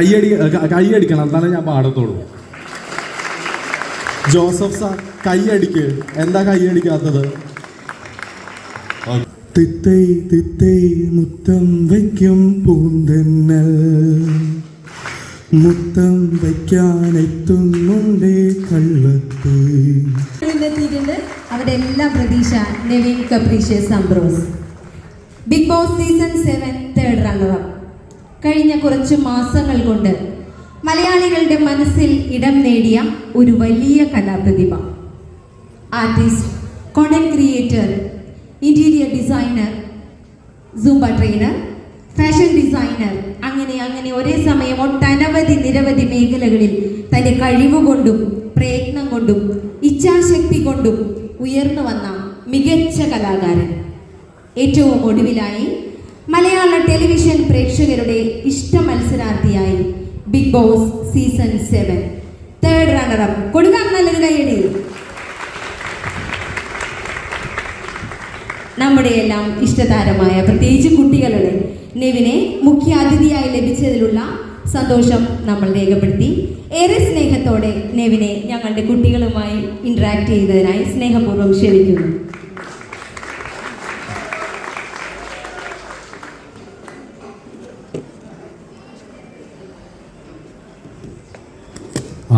കൈയടിക്കണം, എന്നാലേ ഞാൻ പാടത്തോളൂ. Joseph sir കൈയടിക്ക്. എന്താ കൈയടിക്കാത്തത്? തിത്തൈ തിത്തൈ മുത്തം വയ്ക്കും പൂന്തന്നൽ, മുത്തം വയ്ക്കാനെത്തുന്നുണ്ടേ കള്ളത്ത്. അവരുടെ എല്ലാ പ്രതീക്ഷ Nevin capricious Ambrose. Big boss season 7 third runner up. കഴിഞ്ഞ കുറച്ച് മാസങ്ങൾ കൊണ്ട് മലയാളികളുടെ മനസ്സിൽ ഇടം നേടിയ ഒരു വലിയ കലാപ്രതിഭ. Artist, content creator, interior designer, zumba trainer, fashion designer, അങ്ങനെ ഒരേ സമയം ഒട്ടനവധി നിരവധി മേഖലകളിൽ തൻ്റെ കഴിവുകൊണ്ടും പ്രയത്നം കൊണ്ടും ഇച്ഛാശക്തി കൊണ്ടും ഉയർന്നു വന്ന മികച്ച കലാകാരൻ. ഏറ്റവും ഒടുവിലായി മലയാള ടെലിവിഷൻ പ്രേക്ഷകരുടെ ഇഷ്ട മത്സരാർത്ഥിയായി big boss season 7 third runner up. കൊടുക്കാൻ നല്ലൊരു കൈയടി. നമ്മുടെ എല്ലാം ഇഷ്ടതാരമായ പ്രത്യേകിച്ച് കുട്ടികളുടെ നെവിനെ മുഖ്യ അതിഥിയായി ലഭിച്ചതിലുള്ള സന്തോഷം നമ്മൾ രേഖപ്പെടുത്തി. ഏറെ സ്നേഹത്തോടെ നെവിനെ ഞങ്ങളുടെ കുട്ടികളുമായി ഇന്ററാക്ട് ചെയ്തതിനായി സ്നേഹപൂർവ്വം ക്ഷണിക്കുന്നു.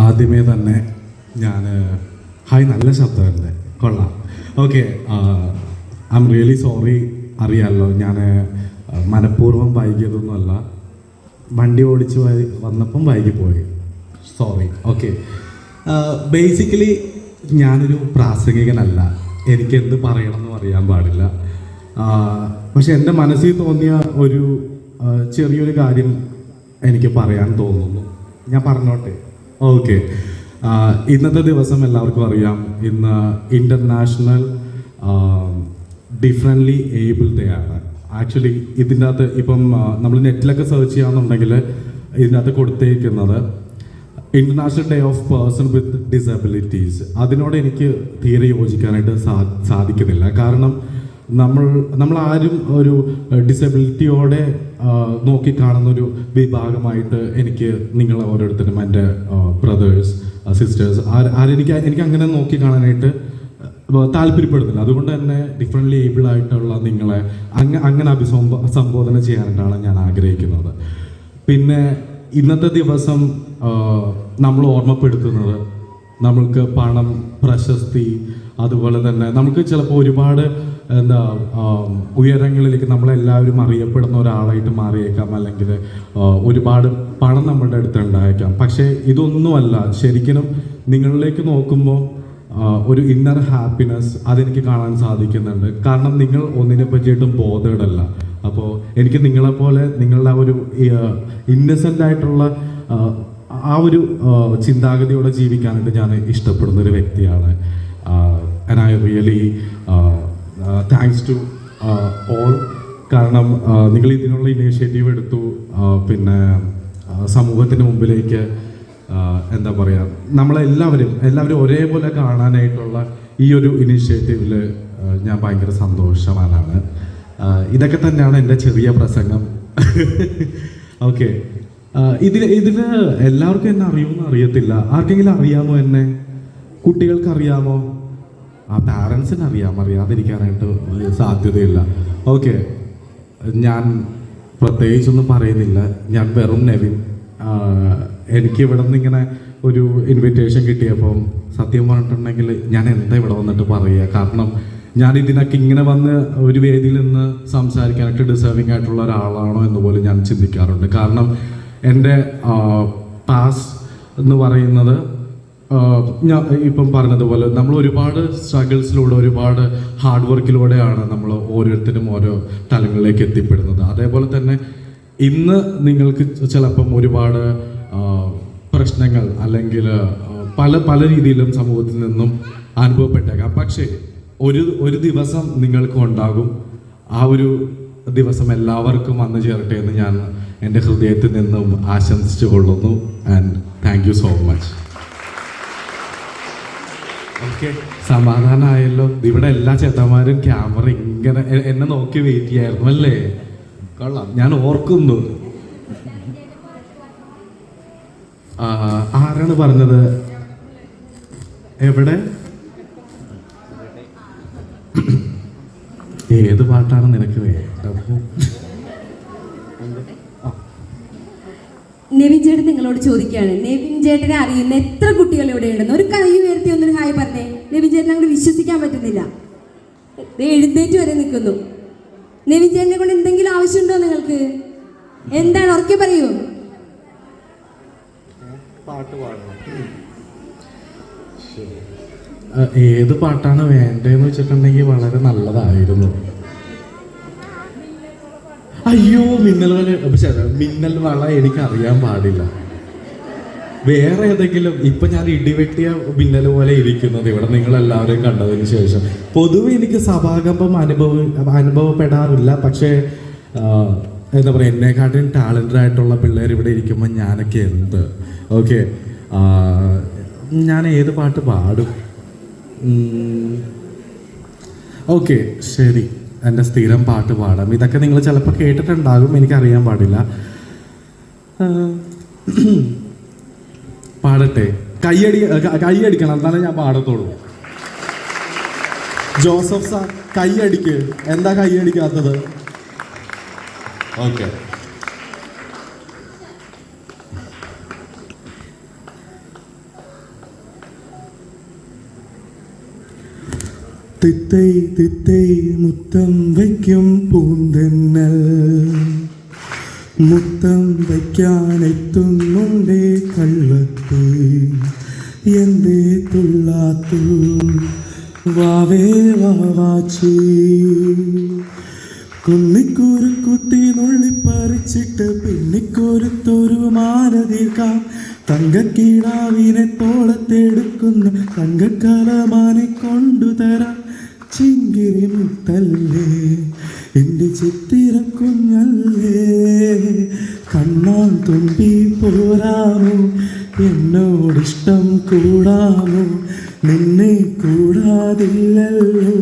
ആദ്യമേ തന്നെ ഞാൻ ഹായ്, നല്ല ശബ്ദമല്ലേ, കൊള്ളാം. Okay, I am really sorry. അറിയാമല്ലോ, ഞാൻ മനഃപൂർവ്വം വൈകിയതൊന്നുമല്ല, വണ്ടി ഓടിച്ച് വന്നപ്പം വൈകിപ്പോയി, സോറി. ഓക്കെ, ബേസിക്കലി ഞാനൊരു പ്രാസംഗികനല്ല, എനിക്ക് എന്ത് പറയണമെന്ന് അറിയാൻ പാടില്ല. പക്ഷെ എൻ്റെ മനസ്സിൽ തോന്നിയ ഒരു ചെറിയൊരു കാര്യം എനിക്ക് പറയാൻ തോന്നുന്നു. ഞാൻ പറഞ്ഞോട്ടെ? ഓക്കെ, ഇന്നത്തെ ദിവസം എല്ലാവർക്കും അറിയാം, ഇന്ന് ഇൻ്റർനാഷണൽ ഡിഫറെൻ്റ്ലി ഏബിൾ ഡേ ആണ്. ആക്ച്വലി ഇതിൻ്റെ അകത്ത് ഇപ്പം നമ്മൾ നെറ്റിലൊക്കെ സെർച്ച് ചെയ്യാന്നുണ്ടെങ്കിൽ ഇതിനകത്ത് കൊടുത്തേക്കുന്നത് international day of person with disabilities. അതിനോട് എനിക്ക് തീരെ യോജിക്കാനായിട്ട് സാധിക്കുന്നില്ല. കാരണം നമ്മളാരും ഒരു ഡിസബിലിറ്റിയോടെ നോക്കിക്കാണുന്നൊരു വിഭാഗമായിട്ട് എനിക്ക് നിങ്ങൾ ഓരോരുത്തരും, എൻ്റെ ബ്രദേഴ്സ്, സിസ്റ്റേഴ്സ്, എനിക്ക് അങ്ങനെ നോക്കിക്കാണാനായിട്ട് താല്പര്യപ്പെടുന്നില്ല. അതുകൊണ്ട് തന്നെ ഡിഫറെൻ്റ്ലി ഏബിൾ ആയിട്ടുള്ള നിങ്ങളെ അങ്ങനെ അഭിസംബോധന ചെയ്യാനായിട്ടാണ് ഞാൻ ആഗ്രഹിക്കുന്നത്. പിന്നെ ഇന്നത്തെ ദിവസം നമ്മൾ ഓർമ്മപ്പെടുത്തുന്നത് നമ്മൾക്ക് പണം, പ്രശസ്തി, അതുപോലെ തന്നെ നമുക്ക് ചിലപ്പോൾ ഒരുപാട് ഉയരങ്ങളിലേക്ക് നമ്മളെല്ലാവരും അറിയപ്പെടുന്ന ഒരാളായിട്ട് മാറിയേക്കാം, അല്ലെങ്കിൽ ഒരുപാട് പണം നമ്മളുടെ അടുത്ത് ഉണ്ടായേക്കാം. പക്ഷേ ഇതൊന്നുമല്ല. ശരിക്കും നിങ്ങളിലേക്ക് നോക്കുമ്പോൾ ഒരു ഇന്നർ ഹാപ്പിനെസ് അതെനിക്ക് കാണാൻ സാധിക്കുന്നുണ്ട്. കാരണം നിങ്ങൾ ഒന്നിനെ പറ്റിയിട്ടും ബോധേഡല്ല. അപ്പോൾ എനിക്ക് നിങ്ങളെപ്പോലെ നിങ്ങളുടെ ആ ഒരു ഇന്നസെൻ്റ് ആയിട്ടുള്ള ആ ഒരു ചിന്താഗതിയോടെ ജീവിക്കാനായിട്ട് ഞാൻ ഇഷ്ടപ്പെടുന്ന ഒരു വ്യക്തിയാണ്. And I really thanks to all. കാരണം നിങ്ങൾ ഇതിനുള്ള ഇനീഷ്യേറ്റീവ് എടുത്തു. പിന്നെ സമൂഹത്തിന് മുമ്പിലേക്ക് എന്താ പറയുക, എല്ലാവരും ഒരേപോലെ കാണാനായിട്ടുള്ള ഈ ഒരു ഇനീഷ്യേറ്റീവിൽ ഞാൻ ഭയങ്കര സന്തോഷവാനാണ്. ഇതൊക്കെ തന്നെയാണ് എൻ്റെ ചെറിയ പ്രസംഗം. ഓക്കെ, ഇതിന് എല്ലാവർക്കും എന്നെ അറിയുമെന്ന് അറിയത്തില്ല. ആർക്കെങ്കിലും അറിയാമോ എന്നെ? കുട്ടികൾക്ക് അറിയാമോ? പാരൻസിന് അറിയാതിരിക്കാനായിട്ട് സാധ്യതയില്ല. ഓക്കെ, ഞാൻ പ്രത്യേകിച്ചൊന്നും പറയുന്നില്ല. ഞാൻ വെറും നെവിൻ. എനിക്ക് ഇവിടെ നിന്ന് ഇങ്ങനെ ഒരു ഇൻവിറ്റേഷൻ കിട്ടിയപ്പം സത്യം പറഞ്ഞിട്ടുണ്ടെങ്കിൽ ഞാൻ എന്താ ഇവിടെ വന്നിട്ട് പറയുക? കാരണം ഞാൻ ഇതിനൊക്കെ ഇങ്ങനെ വന്ന് ഒരു വേദിയിൽ നിന്ന് സംസാരിക്കാനായിട്ട് ഡിസേർവിംഗ് ആയിട്ടുള്ള ഒരാളാണോ എന്ന് പോലും ഞാൻ ചിന്തിക്കാറുണ്ട്. കാരണം എൻ്റെ പാസ് എന്ന് പറയുന്നത് ഞാൻ ഇപ്പം പറഞ്ഞതുപോലെ നമ്മൾ ഒരുപാട് സ്ട്രഗിൾസിലൂടെ, ഒരുപാട് ഹാർഡ് വർക്കിലൂടെയാണ് നമ്മൾ ഓരോരുത്തരും ഓരോ തലങ്ങളിലേക്ക് എത്തിപ്പെടുന്നത്. അതേപോലെ തന്നെ ഇന്ന് നിങ്ങൾക്ക് ചിലപ്പം ഒരുപാട് പ്രശ്നങ്ങൾ അല്ലെങ്കിൽ പല രീതിയിലും സമൂഹത്തിൽ നിന്നും അനുഭവപ്പെട്ടേക്കാം. പക്ഷേ ഒരു ദിവസം നിങ്ങൾക്ക് ഉണ്ടാകും. ആ ഒരു ദിവസം എല്ലാവർക്കും വന്നു ചേരട്ടെ എന്ന് ഞാൻ എൻ്റെ ഹൃദയത്തിൽ നിന്നും ആശംസിച്ചു കൊള്ളുന്നു. And thank you so much. Okay, സമാധാനമായല്ലോ. ഇവിടെ എല്ലാ ചേട്ടന്മാരും ക്യാമറ ഇങ്ങനെ എന്നെ നോക്കി വെയിറ്റ് ചെയ്യായിരുന്നു അല്ലേ? കൊള്ളാം, ഞാൻ ഓർക്കുന്നു. ആരാണ് പറഞ്ഞത്? എവിടെ? ഏത് പാട്ടാണ് നിനക്ക് വേണ്ടത്? നെവിൻ ചേട്ടൻ നിങ്ങളോട് ചോദിക്കുകയാണ്, നെവിൻ ചേട്ടനെ അറിയുന്ന എത്ര കുട്ടികൾ ഇവിടെ ഉണ്ടെന്ന് ഒരു കൈ ഉയർത്തി ഒന്നൊരു ഹായ് പറഞ്ഞേ. നെവിൻ ചേട്ടനെ അങ്ങോട്ട് വിശ്വസിക്കാൻ പറ്റുന്നില്ല, എഴുന്നേറ്റ് വരെ നിൽക്കുന്നു. നെവിൻ ചേട്ടനെ കൊണ്ട് എന്തെങ്കിലും ആവശ്യമുണ്ടോ നിങ്ങൾക്ക്? എന്താണ്, ഉറക്കെ പറയൂ. ഏത് പാട്ടാണ് വേണ്ടതെന്ന് വെച്ചിട്ടുണ്ടെങ്കിൽ വളരെ നല്ലതായിരുന്നു. അയ്യോ, മിന്നൽ വള എനിക്ക് അറിയാൻ പാടില്ല. വേറെ ഏതെങ്കിലും, ഇപ്പൊ ഞാൻ ഇടിവെട്ടിയ മിന്നൽ പോലെ ഇരിക്കുന്നത് ഇവിടെ നിങ്ങളെല്ലാവരെയും കണ്ടതിന് ശേഷം. പൊതുവെ എനിക്ക് സഭാകമ്പം അനുഭവപ്പെടാറില്ല. പക്ഷേ എന്താ പറയുക, എന്നെക്കാട്ടിലും ടാലൻറ്റഡ് ആയിട്ടുള്ള പിള്ളേർ ഇവിടെ ഇരിക്കുമ്പോൾ ഞാനൊക്കെ എന്ത്. ഓക്കെ, ഞാൻ ഏത് പാട്ട് പാടും? ഓക്കെ, ശരി, എൻ്റെ സ്ഥിരം പാട്ട് പാടാം. ഇതൊക്കെ നിങ്ങൾ ചിലപ്പോൾ കേട്ടിട്ടുണ്ടാകും, എനിക്കറിയാൻ പാടില്ല. പാടട്ടെ? കൈയടിക്കണം, എന്നാലേ ഞാൻ പാടത്തുള്ളൂ. Joseph sir കൈയടിക്ക്. എന്താ കൈയടിക്കാത്തത്? ഓക്കെ. തിത്തൈ തിത്തൈ മുത്തം വയ്ക്കും പൂന്തെന്നൽ, മുത്തം വയ്ക്കാനെത്തുന്നുണ്ടേ കള്ളത്ത്, എന്തേ തുള്ളാത്തു വാവേ വാവാച്ചി. കുന്നിക്കുരുക്കുത്തി നുള്ളിപ്പറിച്ചിട്ട് പിന്നിക്കൊരുത്തൊരു മാല തീർക്കാം, തങ്കക്കീടാവിനെ തോളത്തെടുക്കുന്ന തങ്കക്കലമാനെ കൊണ്ടുതരാം. ചിങ്കിരി മുത്തല്ലേ എൻ്റെ ചിത്തിരക്കുഞ്ഞല്ലേ, കണ്ണാൻ തുമ്പി പോരാമോ, എന്നോടിഷ്ടം കൂടാമോ, നിന്നെ കൂടാതില്ലല്ലോ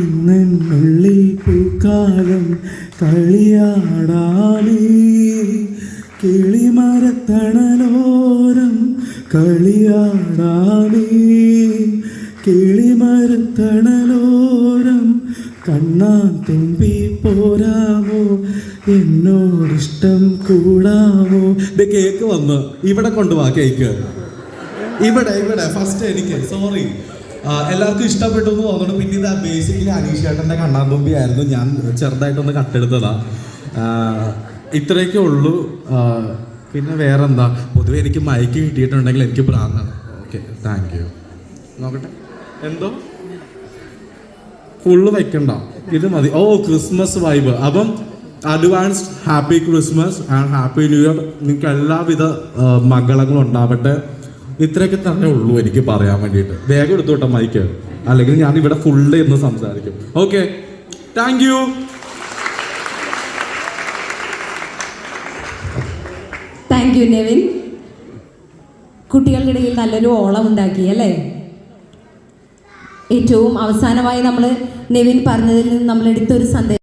ഇന്നുള്ളിൽ പൂക്കാലം കളിയാടാനേ. കിളിമരത്തണലോരം കളിയാടാനേ, കിളിമരത്തണലോരം കണ്ണാൻ തുമ്പി പോരാമോ, എന്നോടിഷ്ടം കൂടാമോ. കേക്ക് വന്ന് ഇവിടെ കൊണ്ടുപോവാ. കേക്ക് ഇവിടെ ഫസ്റ്റ് എനിക്ക് സോറി, എല്ലാവർക്കും ഇഷ്ടപ്പെട്ടു എന്ന് തോന്നുന്നു. പിന്നെ ഇത് ബേസിക്കലി അനീഷ് ചേട്ടൻ്റെ കണ്ണാൻ തുമ്പി ആയിരുന്നു, ഞാൻ ചെറുതായിട്ടൊന്ന് കട്ടെടുത്തതാ. ഇത്രയൊക്കെ ഉള്ളൂ. പിന്നെ വേറെന്താ, പൊതുവെ എനിക്ക് മൈക്ക് കിട്ടിയിട്ടുണ്ടെങ്കിൽ എനിക്ക് പ്രാന്താണ്. Okay, thank you. നോക്കട്ടെ, എന്തോ ഫുള്ള് വെക്കണ്ട, ഇത് മതി. ഓ, ക്രിസ്മസ് വൈബ്. അപ്പം advanced happy Christmas and happy new year. നിങ്ങൾക്ക് എല്ലാവിധ മംഗളങ്ങളും ഉണ്ടാവട്ടെ. ഇത്രയൊക്കെ തന്നെ ഉള്ളൂ എനിക്ക് പറയാൻ വേണ്ടിയിട്ട്. വേഗം എടുത്തോട്ടെ മൈക്ക്, അല്ലെങ്കിൽ ഞാൻ ഇവിടെ ഫുള്ള് ഇരുന്ന് സംസാരിക്കും. Okay, thank you. Thank you Nevin. കുട്ടികളുടെ ഇടയിൽ നല്ലൊരു ഓളം ഉണ്ടാക്കി അല്ലേ? ഏറ്റവും അവസാനമായി നമ്മൾ നെവിൻ പറഞ്ഞതിൽ നിന്ന് നമ്മൾ എടുത്തൊരു സന്ദേശം